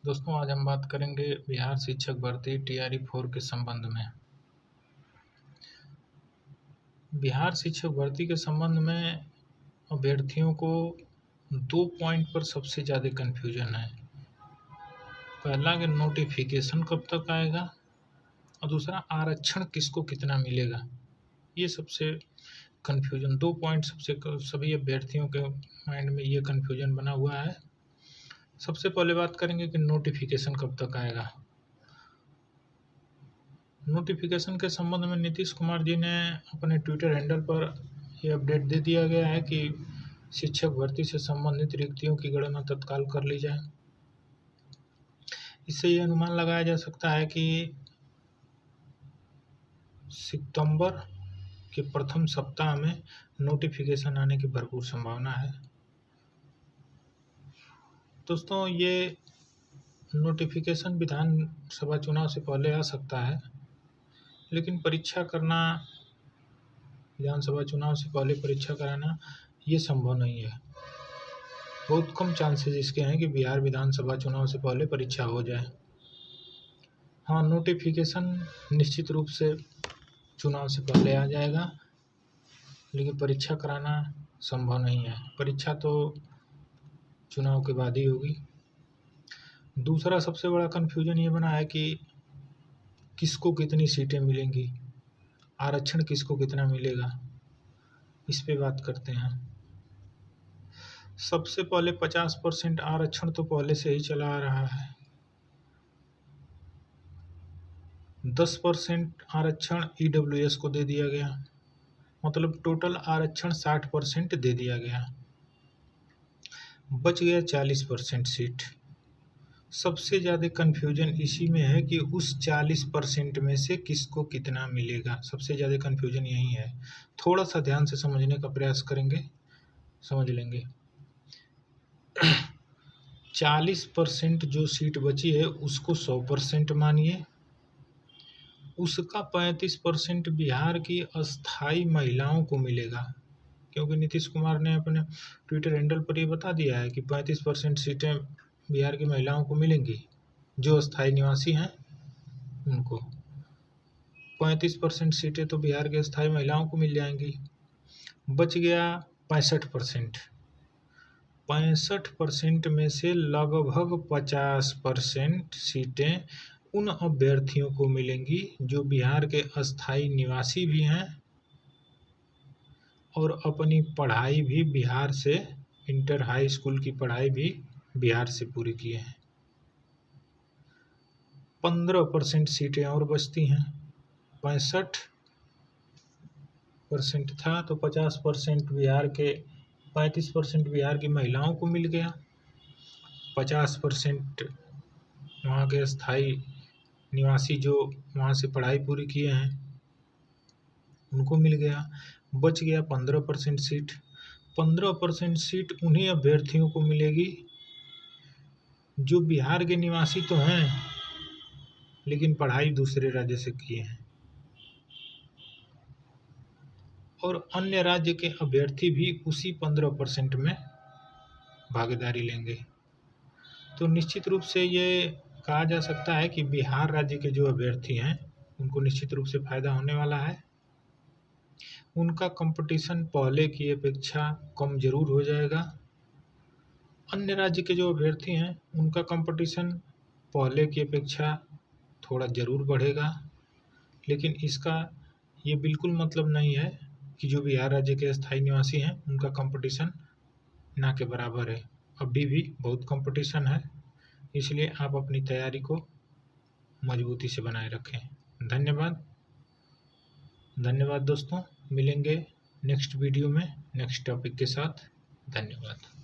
दोस्तों आज हम बात करेंगे बिहार शिक्षक भर्ती टीआरई 4 के संबंध में। बिहार शिक्षक भर्ती के संबंध में अभ्यर्थियों को 2 पॉइंट पर सबसे ज़्यादा कन्फ्यूजन है। पहला कि नोटिफिकेशन कब तक आएगा और दूसरा आरक्षण किसको कितना मिलेगा। ये सबसे कन्फ्यूजन 2 पॉइंट सभी अभ्यर्थियों के माइंड में ये कन्फ्यूजन बना हुआ है। सबसे पहले बात करेंगे कि नोटिफिकेशन कब तक आएगा। नोटिफिकेशन के संबंध में नीतीश कुमार जी ने अपने ट्विटर हैंडल पर यह अपडेट दे दिया गया है कि शिक्षक भर्ती से संबंधित रिक्तियों की गणना तत्काल कर ली जाए। इससे यह अनुमान लगाया जा सकता है कि सितंबर के प्रथम सप्ताह में नोटिफिकेशन आने की भरपूर संभावना है। दोस्तों ये नोटिफिकेशन विधानसभा चुनाव से पहले आ सकता है, लेकिन परीक्षा करना विधानसभा चुनाव से पहले परीक्षा कराना ये संभव नहीं है। बहुत कम चांसेस इसके हैं कि बिहार विधानसभा चुनाव से पहले परीक्षा हो जाए। हाँ, नोटिफिकेशन निश्चित रूप से चुनाव से पहले आ जाएगा, लेकिन परीक्षा कराना संभव नहीं है। परीक्षा तो चुनाव के बाद ही होगी। दूसरा सबसे बड़ा कन्फ्यूजन ये बना है कि किसको कितनी सीटें मिलेंगी, आरक्षण किसको कितना मिलेगा, इस पे बात करते हैं। सबसे पहले 50% आरक्षण तो पहले से ही चला आ रहा है। 10% आरक्षण ईडब्ल्यूएस को दे दिया गया, मतलब टोटल आरक्षण 60% दे दिया गया। बच गया 40% सीट। सबसे ज़्यादा कन्फ्यूजन इसी में है कि उस 40% में से किसको कितना मिलेगा। सबसे ज़्यादा कन्फ्यूजन यही है। थोड़ा सा ध्यान से समझने का प्रयास करेंगे, समझ लेंगे। 40% जो सीट बची है उसको 100% मानिए। उसका 35% बिहार की अस्थाई महिलाओं को मिलेगा, क्योंकि नीतीश कुमार ने अपने ट्विटर हैंडल पर ये बता दिया है कि 35% सीटें बिहार की महिलाओं को मिलेंगी। जो अस्थाई निवासी हैं उनको 35% सीटें तो बिहार के अस्थाई महिलाओं को मिल जाएंगी। बच गया 65%। 65% में से लगभग 50% सीटें उन अभ्यर्थियों को मिलेंगी जो बिहार के अस्थाई निवासी भी हैं और अपनी पढ़ाई भी बिहार से, इंटर हाई स्कूल की पढ़ाई भी बिहार से पूरी किए हैं। 15% सीटें और बचती हैं। 65% था तो 50% बिहार के, 35% बिहार की महिलाओं को मिल गया, 50% वहाँ के अस्थाई निवासी जो वहाँ से पढ़ाई पूरी किए हैं उनको मिल गया। बच गया 15% सीट। 15% सीट उन्हीं अभ्यर्थियों को मिलेगी जो बिहार के निवासी तो हैं लेकिन पढ़ाई दूसरे राज्य से किए हैं, और अन्य राज्य के अभ्यर्थी भी उसी 15% में भागीदारी लेंगे। तो निश्चित रूप से ये कहा जा सकता है कि बिहार राज्य के जो अभ्यर्थी हैं उनको निश्चित रूप से फायदा होने वाला है। उनका कंपटीशन पहले की अपेक्षा कम जरूर हो जाएगा। अन्य राज्य के जो अभ्यर्थी हैं उनका कंपटीशन पहले की अपेक्षा थोड़ा ज़रूर बढ़ेगा, लेकिन इसका ये बिल्कुल मतलब नहीं है कि जो बिहार राज्य के स्थायी निवासी हैं उनका कंपटीशन ना के बराबर है। अभी भी बहुत कंपटीशन है, इसलिए आप अपनी तैयारी को मजबूती से बनाए रखें। धन्यवाद दोस्तों। मिलेंगे नेक्स्ट वीडियो में नेक्स्ट टॉपिक के साथ। धन्यवाद।